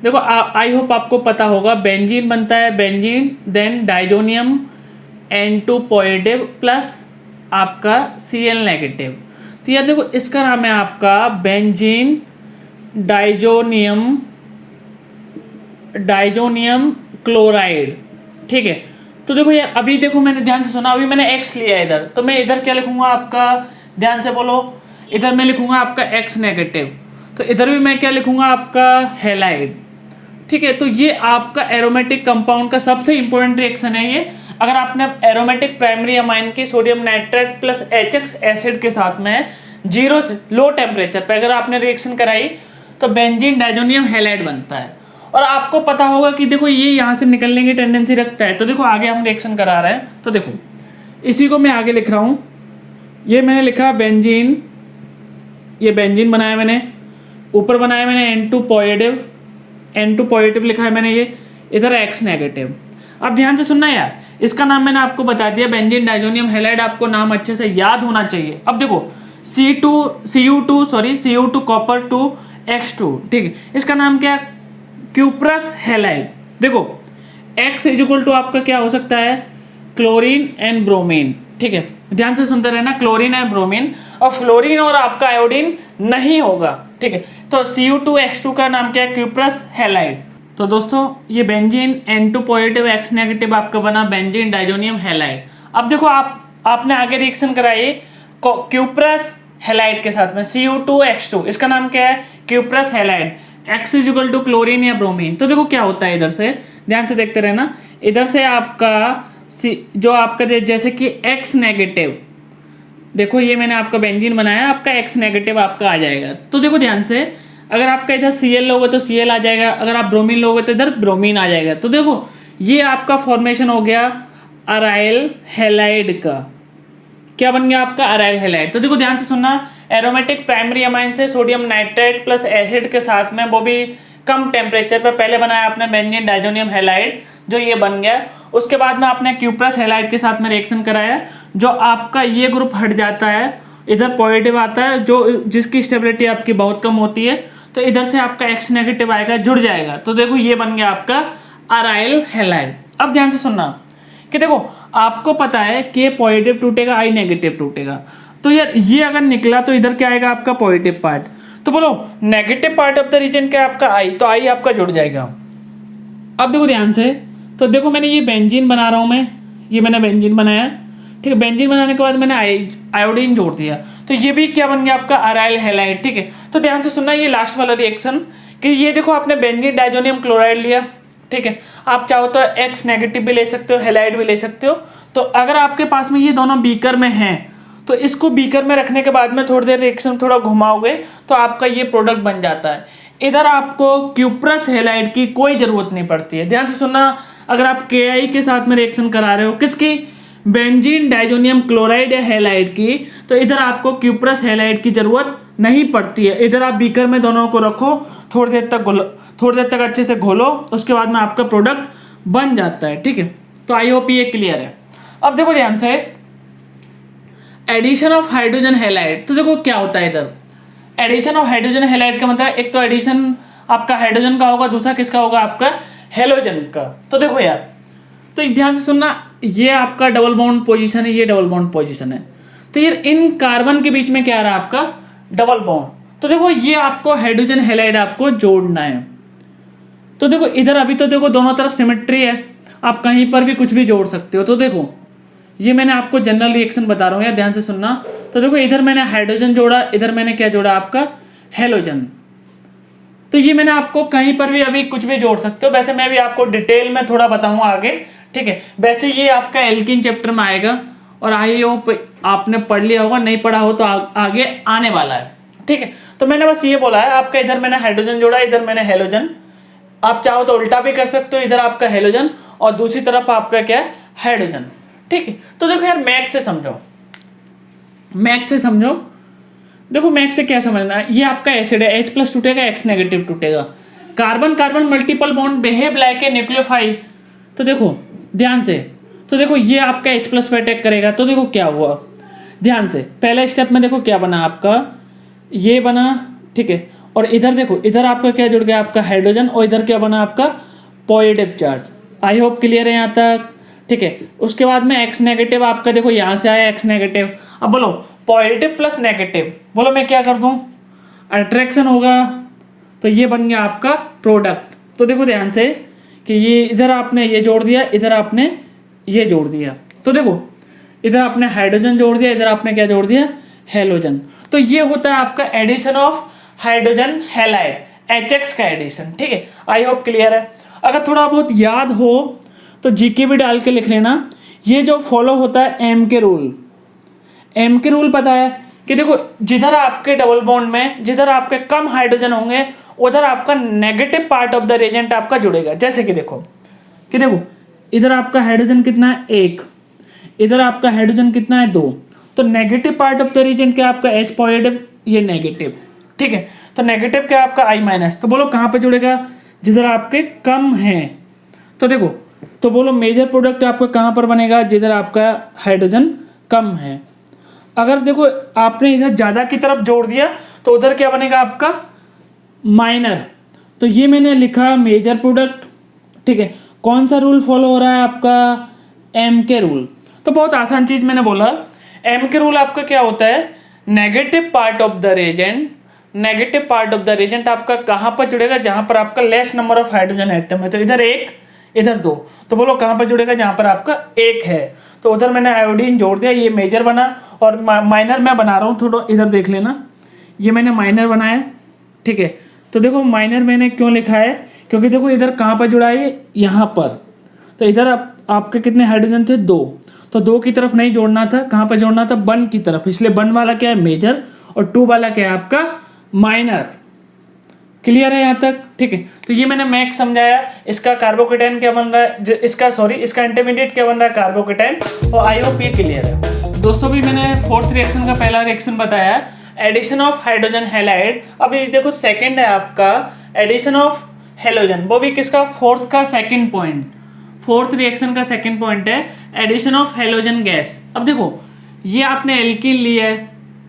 देखो आई होप आपको पता होगा, बेंजीन बनता है, benzene then diazonium N2 positive plus आपका Cl नेगेटिव। तो यार देखो इसका नाम है आपका बेंजीन डाइजोनियम क्लोराइड, ठीक है। तो देखो यार अभी देखो मैंने ध्यान से सुना, अभी मैंने X लिया है इधर, तो मैं इधर क्या लिखूंगा आपका, ध्यान से बोलो, इधर मैं लिखूंगा आपका X नेगेटिव, तो इधर भी मैं क्या लिखूंगा आपका हैलाइड, ठीक है। तो ये आपका एरोमेटिक कंपाउंड का सबसे इंपॉर्टेंट रिएक्शन है ये। अगर आपने एरोमेटिक प्राइमरी अमाइन की sodium nitrite plus HX acid के साथ में 0 से लो टेम्परेचर पे अगर आपने रिएक्शन कराई, तो बेंजीन डाइजोनियम हैलाइड बनता है। और आपको पता होगा कि देखो ये यहाँ से निकलने की टेंडेंसी रखता है। तो देखो आगे हम रिएक्शन करा रहे हैं, तो देखो इसी को मैं आगे लिख रहा हूँ। ये मैंने लिखा बेंजीन, ये बेंजीन बनाया मैंने, ऊपर बनाया मैंने N2 पॉजिटिव लिखा है मैंने, ये इधर X नेगेटिव। अब ध्यान से सुनना यार, इसका नाम मैंने आपको बता दिया बेंजीन डाइजोनियम हैलाइड, आपको नाम अच्छे से याद होना चाहिए। अब देखो Cu2 कॉपर 2 X2, ठीक है, इसका नाम क्या है, क्यूप्रस हैलाइड। देखो X इज इक्वल टू आपका क्या हो सकता है, क्लोरीन एंड ब्रोमीन, ठीक है, ध्यान से सुनते रहना, क्लोरीन एंड ब्रोमीन, और फ्लोरीन और आपका आयोडीन नहीं होगा, ठीक है। तो Cu2X2 का नाम क्या है, क्यूप्रस हैलाइड। तो दोस्तों ये benzene N2 positive X negative आपका बना बेंजीन डाइजोनियम हैलाइड। अब देखो आपने आगे रिएक्शन कराई क्यूप्रस हैलाइड के साथ में Cu2X2, इसका नाम क्या है, cuprous halide, X is equal to chlorine या ब्रोमीन। तो देखो क्या होता है, इधर से ध्यान से देखते रहना, इधर से आपका जो आपका जैसे कि X नेगेटिव, देखो ये मैंने आपका बेंजीन बनाया, आपका X नेगेटिव आपका आ जाएगा। तो देखो ध्यान से, अगर आपका इधर Cl लोगे तो Cl आ जाएगा, अगर आप ब्रोमीन लोगे तो इधर ब्रोमीन आ जाएगा। तो देखो ये आपका फॉर्मेशन हो गया अराइल हैलाइड का। क्या बन गया आपका, अराइल हैलाइड। तो देखो ध्यान से सुनना, एरोमेटिक प्राइमरी अमाइन से सोडियम नाइट्राइट प्लस एसिड के साथ में, वो भी कम टेम्परेचर पर, पहले बनाया आपने बेंजीन डाइजोनियम हैलाइड जो ये बन गया, उसके बाद में आपने क्यूप्रस हैलाइड के साथ में रिएक्शन कराया, जो आपका ये ग्रुप हट जाता है, इधर पॉजिटिव आता है, जो जिसकी स्टेबिलिटी आपकी बहुत कम होती है, तो इधर से आपका X नेगेटिव आएगा, जुड़ जाएगा। तो देखो ये बन गया आपका अराइल हैलाइड। अब ध्यान से सुनना कि देखो आपको पता है कि पॉजिटिव टूटेगा, I नेगेटिव टूटेगा, तो यार ये अगर निकला तो इधर क्या आएगा आपका पॉजिटिव पार्ट। तो बोलो negative part of the region क्या आपका I, तो I आपका जुड़ जाएगा। अब देखो ध्यान से, तो देखो मैंने ये बेंजीन बना रहा हूँ मैं, ये मैंने बेंजीन बनाया, ठीक है, बेंजीन बनाने के बाद मैंने आयोडीन जोड़ दिया, तो ये भी क्या बन गया आपका अराइल हैलाइड, ठीक है। तो ध्यान से सुनना ये लास्ट वाला रिएक्शन, कि ये देखो आपने बेंजीन डाइजोनियम क्लोराइड लिया, ठीक है, आप चाहो तो X नेगेटिव भी ले सकते हो, हैलाइड भी ले सकते हो। तो अगर आपके पास में ये दोनों बीकर में हैं, तो इसको बीकर में रखने के बाद में थोड़ी देर रिएक्शन थोड़ा घुमाओगे तो आपका ये प्रोडक्ट बन जाता है। इधर आपको क्यूप्रस हैलाइड की कोई ज़रूरत नहीं पड़ती है। ध्यान से सुनना, अगर आप KI के साथ में रिएक्शन करा रहे हो, किसकी, बेंजीन डाइजोनियम क्लोराइड या हैलाइड की, तो इधर आपको क्यूप्रस हैलाइड की ज़रूरत नहीं पड़ती है। इधर आप बीकर में दोनों को रखो, थोड़ी देर तक अच्छे से घोलो, उसके बाद में आपका प्रोडक्ट बन जाता है, ठीक है। तो आई होप ये क्लियर है। अब देखो ध्यान से, एडिशन ऑफ हाइड्रोजन हैलाइड। तो देखो क्या होता है इधर, एडिशन ऑफ हाइड्रोजन हैलाइड का मतलब एक तो एडिशन आपका हाइड्रोजन का होगा, दूसरा किसका होगा आपका हेलोजन का। तो देखो यार, तो ध्यान से सुनना, ये आपका डबल बॉन्ड पोजीशन है, ये डबल बॉन्ड पोजीशन है, तो यार इन कार्बन के बीच में क्या आ रहा है आपका डबल बॉन्ड। तो देखो ये आपको हाइड्रोजन हैलाइड आपको जोड़ना है। तो देखो इधर अभी तो देखो दोनों तरफ सिमेट्री है, आप कहीं पर भी कुछ भी जोड़ सकते हो। तो देखो ये मैंने आपको जनरल रिएक्शन बता रहा हूँ यार, ध्यान से सुनना। तो देखो इधर मैंने हाइड्रोजन जोड़ा, इधर मैंने क्या जोड़ा आपका हेलोजन। तो ये मैंने आपको कहीं पर भी अभी कुछ भी जोड़ सकते हो, वैसे मैं भी आपको डिटेल में थोड़ा बताऊंगा आगे, ठीक है। वैसे ये आपका एल्कीन चैप्टर में आएगा और आई होप आपने पढ़ लिया होगा, नहीं पढ़ा हो तो आगे आने वाला है, ठीक है। तो मैंने बस ये बोला है आपका, इधर मैंने हाइड्रोजन जोड़ा, इधर मैंने हेलोजन। आप चाहो तो उल्टा भी कर सकते हो, इधर आपका हेलोजन और दूसरी तरफ आपका क्या है हाइड्रोजन, ठीक है। तो देखो यार मैथ से समझो, मैथ से समझो। देखो मैथ से क्या समझना है, ये आपका एसिड है, H+ टूटेगा, X नेगेटिव टूटेगा, carbon carbon multiple bond behave like a nucleophile. तो देखो ध्यान से, तो देखो ये आपका H+ पे अटैक करेगा, तो देखो क्या हुआ, ध्यान से पहले स्टेप में देखो क्या बना आपका, ये बना, ठीक है। और इधर देखो, इधर आपका क्या जुड़ गया आपका हाइड्रोजन, और इधर क्या बना आपका positive charge. I hope clear है यहाँ तक, ठीक है। उसके बाद में X नेगेटिव आपका देखो यहाँ से आया X नेगेटिव। अब बोलो पॉजिटिव प्लस नेगेटिव, बोलो मैं क्या कर दूँ, अट्रैक्शन होगा, तो ये बन गया आपका प्रोडक्ट। तो देखो ध्यान से कि ये इधर आपने ये जोड़ दिया, इधर आपने ये जोड़ दिया, तो देखो इधर आपने हाइड्रोजन जोड़ दिया, इधर आपने क्या जोड़ दिया हेलोजन। तो ये होता है आपका addition of hydrogen halide, HX का एडिशन, ठीक है। आई होप क्लियर है। अगर थोड़ा बहुत याद हो तो जीके भी डाल के लिख लेना। ये जो फॉलो होता है एम के रूल, एम के रूल पता है कि देखो जिधर आपके डबल बॉन्ड में जिधर आपके कम हाइड्रोजन होंगे उधर आपका negative part of the reagent आपका जुड़ेगा। जैसे कि देखो इधर आपका हाइड्रोजन कितना है 1, इधर आपका हाइड्रोजन कितना है 2, तो negative part of the reagent क्या आपका H पॉजिटिव, ये नेगेटिव, ठीक है। तो नेगेटिव क्या आपका I-, तो बोलो कहाँ पे जुड़ेगा, जिधर आपके कम हैं। तो देखो, तो बोलो मेजर प्रोडक्ट आपका कहाँ पर बनेगा, जिधर आपका हाइड्रोजन कम है। अगर देखो आपने इधर ज़्यादा की तरफ जोड़ दिया तो उधर क्या बनेगा आपका माइनर। तो ये मैंने लिखा मेजर प्रोडक्ट, ठीक है। कौन सा रूल फॉलो हो रहा है आपका एम के रूल। तो बहुत आसान चीज़ मैंने बोला, एम के रूल आपका क्या होता है, negative part of the reagent, negative part of the reagent आपका कहाँ पर जुड़ेगा, जहाँ पर आपका less number of hydrogen atom है। तो इधर 1 इधर 2, तो बोलो कहाँ पर जुड़ेगा, जहाँ पर आपका 1 है। तो उधर मैंने आयोडीन जोड़ दिया, ये मेजर बना, और माइनर मैं बना रहा हूँ, थोड़ा इधर देख लेना, ये मैंने माइनर बनाया, ठीक है। तो देखो माइनर मैंने क्यों लिखा है, क्योंकि देखो इधर कहाँ पर जुड़ा है, यहाँ पर। तो इधर आपके कितने हाइड्रोजन थे 2, तो 2 की तरफ नहीं जोड़ना था, कहाँ पर जोड़ना था 1 की तरफ, इसलिए 1 वाला क्या है मेजर और 2 वाला क्या है आपका माइनर। क्लियर है यहाँ तक, ठीक है। तो ये मैंने मैक्स समझाया, इसका कार्बोकेटाइन क्या बन रहा है, इसका इंटरमीडिएट क्या बन रहा है कार्बोकेटाइन, और आई होप ये क्लियर है। दोस्तों भी मैंने फोर्थ रिएक्शन का पहला रिएक्शन बताया, एडिशन ऑफ हाइड्रोजन हैलाइड। अभी देखो सेकंड है आपका एडिशन ऑफ हेलोजन, वो भी किसका, फोर्थ का सेकंड पॉइंट, फोर्थ रिएक्शन का सेकंड पॉइंट है एडिशन ऑफ हेलोजन गैस। अब देखो ये आपने एल्कीन लिया है,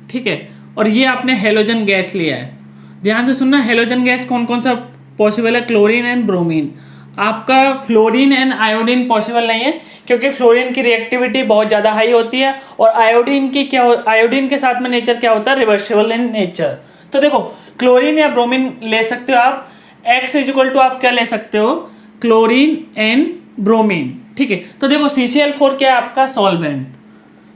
ठीक है, और ये आपने हेलोजन गैस लिया है। ध्यान से सुनना, हेलोजन गैस कौन कौन सा पॉसिबल है, क्लोरीन एंड ब्रोमीन। आपका फ्लोरीन एंड आयोडीन पॉसिबल नहीं है, क्योंकि फ्लोरीन की रिएक्टिविटी बहुत ज़्यादा हाई होती है, और आयोडीन की क्या आयोडीन के साथ में नेचर क्या होता है, रिवर्सिबल इन नेचर। तो देखो क्लोरीन या ब्रोमीन ले सकते हो आप, X = आप क्या ले सकते हो, क्लोरीन एंड ब्रोमीन, ठीक है। तो देखो CCl4 क्या है आपका सॉल्वेंट,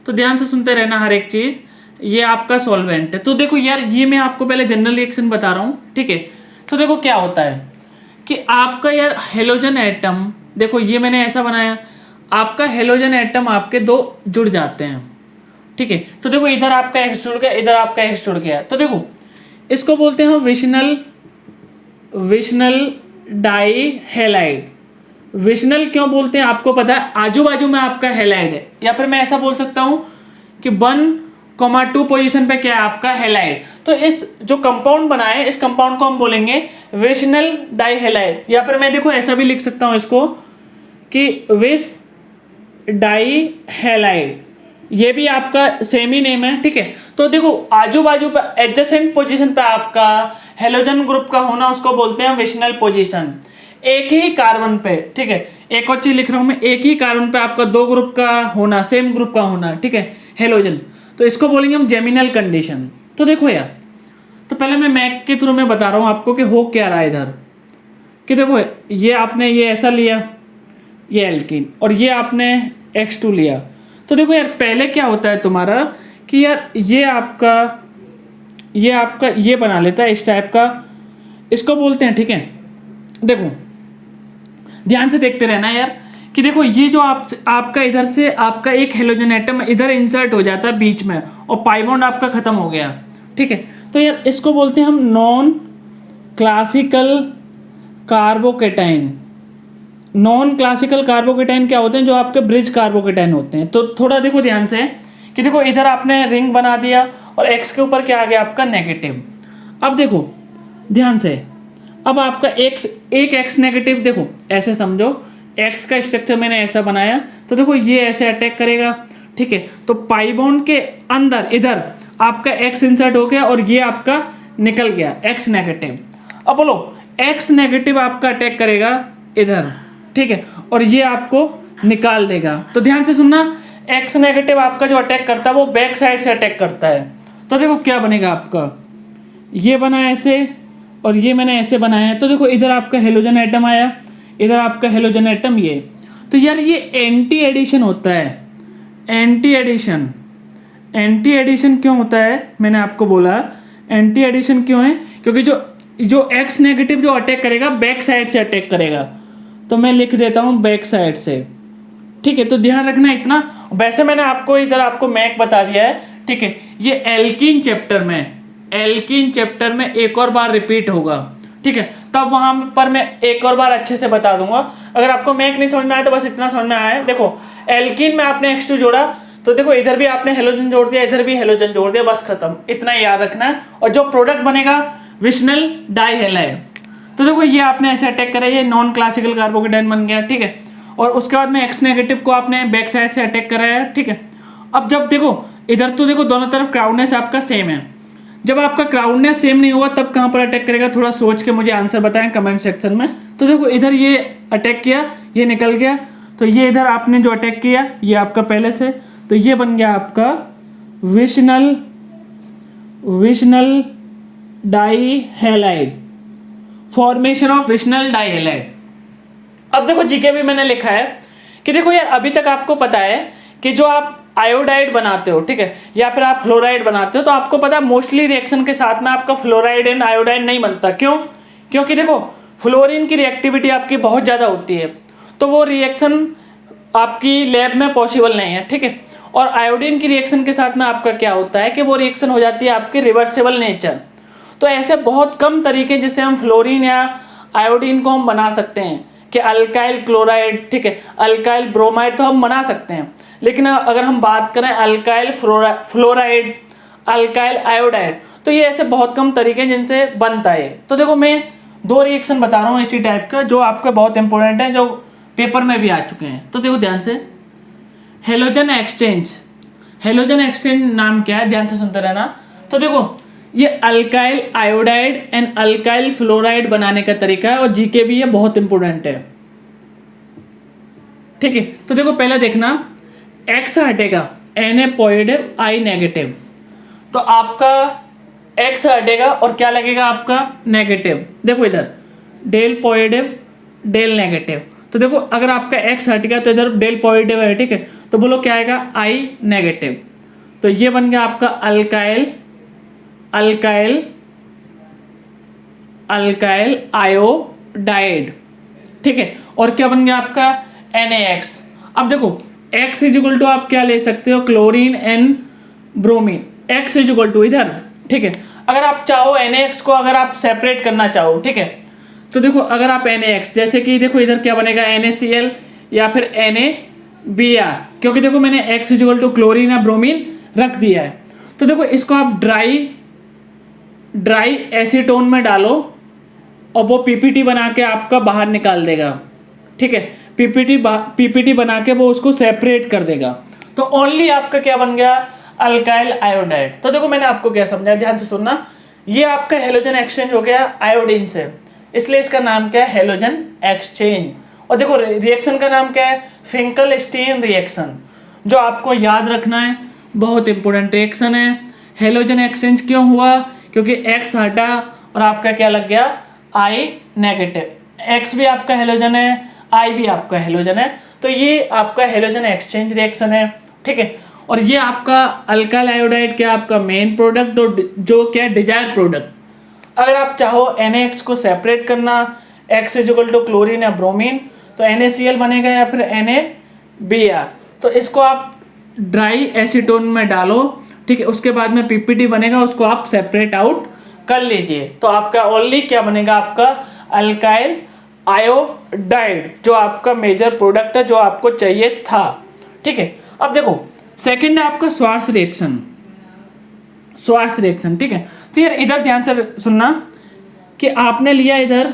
तो ध्यान से सुनते रहना हर एक चीज़, ये आपका सॉल्वेंट है। तो देखो यार ये मैं आपको पहले जनरल रिएक्शन बता रहा हूँ, ठीक है। तो देखो क्या होता है कि आपका यार हेलोजन एटम, देखो ये मैंने ऐसा बनाया, आपका हेलोजन एटम आपके 2 जुड़ जाते हैं, ठीक है। तो देखो इधर आपका X जुड़ गया, इधर आपका X जुड़ गया, तो देखो इसको बोलते हैं विशनल डाई हेलाइड। विशनल क्यों बोलते हैं आपको पता है, आजू बाजू में आपका हेलाइड है, या फिर मैं ऐसा बोल सकता हूँ कि 1,2 पोजीशन पे क्या है आपका हेलाइड। तो इस जो कंपाउंड बना है, इस कंपाउंड को हम बोलेंगे विशनल डाई हेलाइड, या फिर मैं देखो ऐसा भी लिख सकता हूँ इसको कि विश डाई हेलाइड, ये भी आपका सेम ही नेम है, ठीक है। तो देखो आजू बाजू पे एडजेसेंट पोजीशन पे आपका हेलोजन ग्रुप का होना उसको बोलते हैं विशनल पोजीशन, एक ही कार्बन पे, ठीक है। एक और चीज लिख रहा हूं मैं, एक ही कार्बन पे आपका 2 ग्रुप का होना, सेम ग्रुप का होना, ठीक है, हेलोजन, तो इसको बोलेंगे हम जेमिनल कंडीशन। तो देखो यार, तो पहले मैं मैक के थ्रू में बता रहा हूँ आपको कि हो क्या रहा है इधर, कि देखो ये आपने ये ऐसा लिया, ये एल्कीन, और ये आपने X2 लिया, तो देखो यार पहले क्या होता है तुम्हारा कि यार ये आपका ये बना लेता है इस टाइप का, इसको बोलते हैं, ठीक है। देखो ध्यान से देखते रहना यार कि देखो ये जो आपका इधर से आपका एक हेलोजन एटम इधर इंसर्ट हो जाता है बीच में और पाई बॉन्ड आपका खत्म हो गया, ठीक है। तो यार इसको बोलते हैं हम non classical carbocation. Non classical carbocation क्या होते हैं? जो आपके ब्रिज कार्बोकेटाइन होते हैं। तो थोड़ा देखो ध्यान से कि देखो इधर आपने रिंग बना दिया और एक्स के ऊपर क्या आ गया आपका नेगेटिव। अब देखो ध्यान से, अब आपका एक एक्स नेगेटिव, देखो ऐसे समझो एक्स का स्ट्रक्चर मैंने ऐसा बनाया, तो देखो ये ऐसे अटैक करेगा, ठीक है। तो पाई बॉन्ड के अंदर इधर आपका एक्स इंसर्ट हो गया और ये आपका निकल गया एक्स नेगेटिव। अब बोलो एक्स नेगेटिव आपका अटैक करेगा इधर, ठीक है, और ये आपको निकाल देगा। तो ध्यान से सुनना, एक्स नेगेटिव आपका जो अटैक करता है वो बैक साइड से अटैक करता है। तो देखो क्या बनेगा आपका, ये बना ऐसे और ये मैंने ऐसे बनाया है। तो देखो इधर आपका हेलोजन एटम आया, इधर आपका हेलोजन एटम ये। तो यार ये एंटी एडिशन होता है। एंटी एडिशन क्यों होता है? मैंने आपको बोला एंटी एडिशन क्यों है, क्योंकि जो एक्स नेगेटिव जो अटैक करेगा बैक साइड से अटैक करेगा। तो मैं लिख देता हूँ बैक साइड से, ठीक है। तो ध्यान रखना इतना। वैसे मैंने आपको इधर आपको मैक बता दिया है, ठीक है। ये एल्कीन चैप्टर में एक और बार रिपीट होगा, ठीक है। तब वहां पर मैं एक और बार अच्छे से बता दूंगा। अगर आपको मैक नहीं समझ में आया तो बस इतना समझ में आया है। देखो एल्कीन में आपने H2 जोड़ा, तो देखो इधर भी आपने हेलोजन जोड़ दिया, इधर भी हेलोजन जोड़ दिया, बस खत्म। इतना याद रखना है। और जो प्रोडक्ट बनेगा विशनल डाइहैलाइड। तो देखो ये आपने ऐसे अटैक करा, ये नॉन क्लासिकल कार्बोकेटाइन बन गया, ठीक है। और उसके बाद में एक्स नेगेटिव को आपने बैक साइड से अटैक कराया, ठीक है। अब जब देखो इधर तो देखो दोनों तरफ क्राउडनेस आपका सेम है। जब आपका क्राउडनेस सेम नहीं होगा तब कहाँ पर अटैक करेगा? थोड़ा सोच के मुझे आंसर बताएं कमेंट सेक्शन में। तो देखो इधर ये अटैक किया, ये निकल गया, तो ये इधर आपने जो अटैक किया ये आपका पहले से, तो ये बन गया आपका विशनल डाइहैलाइड, फॉर्मेशन ऑफ विशनल डाइहैलाइड। अब देखो जीके भी मैंने लिखा है कि देखो यार अभी तक आपको पता है कि जो आप आयोडाइड बनाते हो, ठीक है, या फिर आप फ्लोराइड बनाते हो, तो आपको पता है मोस्टली रिएक्शन के साथ में आपका फ्लोराइड एंड आयोडाइड नहीं बनता। क्यों? क्योंकि देखो फ्लोरीन की रिएक्टिविटी आपकी बहुत ज़्यादा होती है, तो वो रिएक्शन आपकी लैब में पॉसिबल नहीं है, ठीक है। और आयोडीन की रिएक्शन के साथ में आपका क्या होता है कि वो रिएक्शन हो जाती है आपके रिवर्सेबल नेचर। तो ऐसे बहुत कम तरीके जिससे हम फ्लोरीन या आयोडीन को हम बना सकते हैं कि अल्काइल क्लोराइड, ठीक है, अल्काइल ब्रोमाइड तो हम बना सकते हैं, लेकिन अगर हम बात करें अल्काइल फ्लोराइड, अल्काइल आयोडाइड, तो ये ऐसे बहुत कम तरीके जिनसे बनता है। तो देखो मैं 2 रिएक्शन बता रहा हूँ इसी टाइप का जो आपके बहुत इंपॉर्टेंट है, जो पेपर में भी आ चुके हैं। तो देखो ध्यान से, हेलोजन एक्सचेंज नाम क्या है, ध्यान से सुनते रहना। तो देखो ये alkyl iodide and alkyl fluoride बनाने का तरीका है और जीके भी ये बहुत इंपॉर्टेंट है, ठीक है। तो देखो पहले देखना, एक्स हटेगा Na पॉजिटिव I नेगेटिव, तो आपका एक्स हटेगा और क्या लगेगा आपका नेगेटिव। देखो इधर डेल पॉजिटिव डेल नेगेटिव, तो देखो अगर आपका एक्स हट गया तो इधर डेल पॉजिटिव है, ठीक है, तो बोलो क्या आएगा I नेगेटिव। तो ये बन गया आपका अल्काइल आयोडाइड, ठीक है। और क्या बन गया आपका NaX। अब देखो X इज इक्वल टू आप क्या ले सकते हो, chlorine and bromine, X is equal to इधर, ठीक है। अगर आप चाहो NaX को अगर आप सेपरेट करना चाहो, ठीक है, तो देखो अगर आप NaX जैसे कि देखो इधर क्या बनेगा NaCl या फिर NaBr, क्योंकि देखो मैंने X is equal to chlorine या ब्रोमीन रख दिया है। तो देखो इसको आप ड्राई एसीटोन में डालो और वो पीपीटी बना के आपका बाहर निकाल देगा, ठीक है। पीपीटी बना के वो उसको सेपरेट कर देगा। तो ओनली आपका क्या बन गया, अल्काइल आयोडाइड। तो देखो मैंने आपको क्या समझाया, ध्यान से सुनना। ये आपका हेलोजन एक्सचेंज हो गया आयोडीन से, इसलिए इसका नाम क्या है, हेलोजन एक्सचेंज। और देखो रिएक्शन का नाम क्या है, फिंकल-स्टीन रिएक्शन। जो आपको याद रखना है, बहुत इंपॉर्टेंट रिएक्शन है। हेलोजन एक्सचेंज क्यों हुआ? क्योंकि एक्स हटा और आपका क्या लग गया, I नेगेटिव। एक्स भी आपका हेलोजन है, I भी आपका हेलोजन है, तो ये आपका हेलोजन एक्सचेंज रिएक्शन है। ठीक है। और ये आपका अल्काइल आयोडाइड क्या आपका मेन प्रोडक्ट और जो क्या डिजायर प्रोडक्ट। अगर आप चाहो NaX को सेपरेट करना, X = क्लोरीन या ब्रोमीन, तो NaCl बनेगा या फिर NaBr। तो इसको आप ड्राई एसीटोन में डालो, ठीक है, उसके बाद में PPT बनेगा, उसको आप सेपरेट आउट कर लीजिए। तो आपका ओनली क्या बनेगा, आपका अल्काइल आयोडाइड, जो आपका मेजर प्रोडक्ट है, जो आपको चाहिए था, ठीक है। अब देखो सेकंड है आपका स्वार्स रिएक्शन, ठीक है। तो यार इधर ध्यान से सुनना कि आपने लिया इधर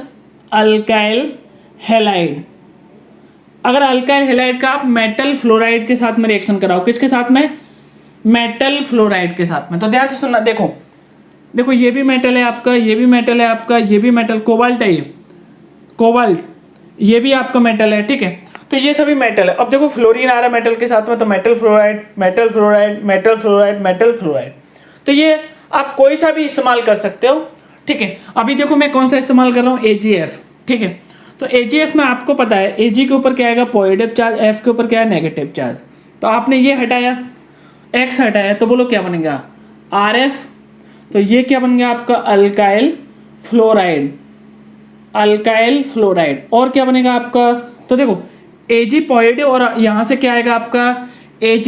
अल्काइल हैलाइड। अगर अल्काइल हैलाइड का आप मेटल फ्लोराइड के साथ में रिएक्शन कराओ, किसके साथ में, मेटल फ्लोराइड के साथ में, तो ध्यान से सुनना। देखो ये भी मेटल है आपका, ये भी मेटल है आपका, ये भी मेटल, कोबाल्ट है, ये कोबाल्ट, ये भी आपका मेटल है, ठीक है। तो ये सभी मेटल है। अब देखो फ्लोरीन आ रहा है मेटल के साथ में, तो metal fluoride, metal fluoride, metal fluoride, metal fluoride. तो ये आप कोई सा भी इस्तेमाल कर सकते हो, ठीक है। अभी देखो मैं कौन सा इस्तेमाल कर रहा हूँ, AgF, ठीक है। तो AgF में आपको पता है Ag के ऊपर क्या आएगा, पॉजिटिव चार्ज, F के ऊपर क्या है, नेगेटिव चार्ज। तो आपने ये हटाया, X हटाया, तो बोलो क्या बनेगा, RF। तो ये क्या बन गया आपका अल्काइल फ्लोराइड, अल्काइल फ्लोराइड। और क्या बनेगा आपका, तो देखो Ag पॉजिटिव और यहाँ से क्या आएगा आपका Ag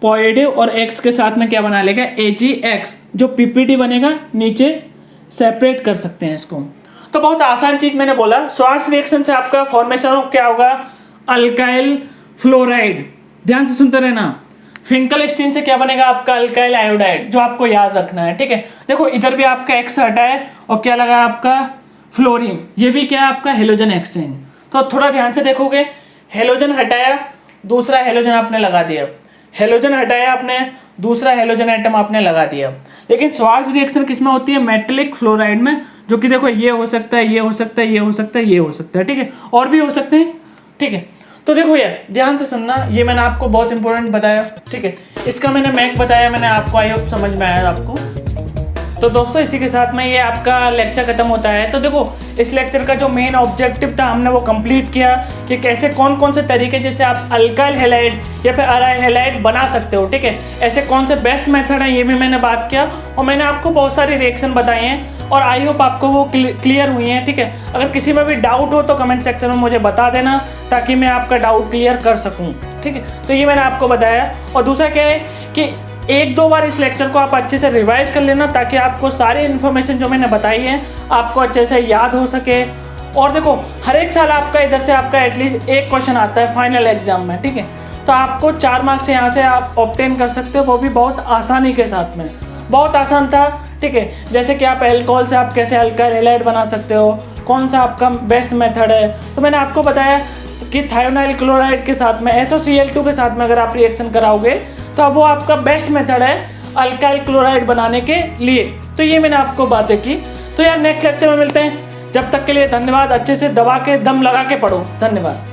पॉजिटिव और X के साथ में क्या बना लेगा AgX, जो PPT बनेगा, नीचे सेपरेट कर सकते हैं इसको। तो बहुत आसान चीज मैंने बोला। स्वार्स रिएक्शन से आपका फॉर्मेशन क्या होगा, अल्काइल फ्लोराइड। ध्यान से सुनते रहना। फिंकलस्टीन से क्या बनेगा आपका अल्काइल आयोडाइड, जो आपको याद रखना है, ठीक है। देखो इधर भी आपका X हटा है और क्या लगा आपका फ्लोरीन, ये भी क्या है आपका हेलोजन एक्सचेंज। तो थोड़ा ध्यान से देखोगे, हेलोजन हटाया, दूसरा हेलोजन आपने लगा दिया, हेलोजन हटाया आपने, दूसरा हेलोजन एटम आपने लगा दिया। लेकिन स्वार्स रिएक्शन किसमें होती है, मेटेलिक फ्लोराइड में, जो कि देखो ये हो सकता है, ये हो सकता है, ये हो सकता है, ये हो सकता है, ठीक है, और भी हो सकते हैं, ठीक है। तो देखो यार ध्यान से सुनना, ये मैंने आपको बहुत इंपॉर्टेंट बताया, ठीक है। इसका मैंने मैक बताया मैंने आपको, आई होप समझ में आया आपको। तो दोस्तों इसी के साथ में ये आपका लेक्चर खत्म होता है। तो देखो इस लेक्चर का जो मेन ऑब्जेक्टिव था हमने वो कंप्लीट किया कि कैसे कौन कौन से तरीके जैसे आप अल्काइल हैलाइड या फिर अराइल हैलाइड बना सकते हो, ठीक है। ऐसे कौन से बेस्ट मेथड है ये भी मैंने बात किया, और मैंने आपको बहुत सारी रिएक्शन बताए हैं, और आई होप आपको वो क्लियर हुई हैं, ठीक है। अगर किसी में भी डाउट हो तो कमेंट सेक्शन में मुझे बता देना, ताकि मैं आपका डाउट क्लियर कर सकूँ, ठीक है। तो ये मैंने आपको बताया। और दूसरा क्या है कि एक दो बार इस लेक्चर को आप अच्छे से रिवाइज कर लेना, ताकि आपको सारी इन्फॉर्मेशन जो मैंने बताई है आपको अच्छे से याद हो सके। और देखो हर एक साल आपका इधर से आपका एटलीस्ट एक क्वेश्चन आता है फाइनल एग्जाम में, ठीक है। तो आपको 4 मार्क्स से यहाँ से आप ऑब्टेन कर सकते हो, वो भी बहुत आसानी के साथ में। बहुत आसान था, ठीक है। जैसे कि आप अल्कोहल से आप कैसे अल्काइल हैलाइड बना सकते हो, कौन सा आपका बेस्ट मेथड है, तो मैंने आपको बताया कि थायोनाइल क्लोराइड के साथ में SOCl2 के साथ में अगर आप रिएक्शन कराओगे तो अब वो आपका बेस्ट मेथड है अल्काइल क्लोराइड बनाने के लिए। तो ये मैंने आपको बातें की। तो यार नेक्स्ट लेक्चर में मिलते हैं, जब तक के लिए धन्यवाद। अच्छे से दबा के दम लगा के पढ़ो, धन्यवाद।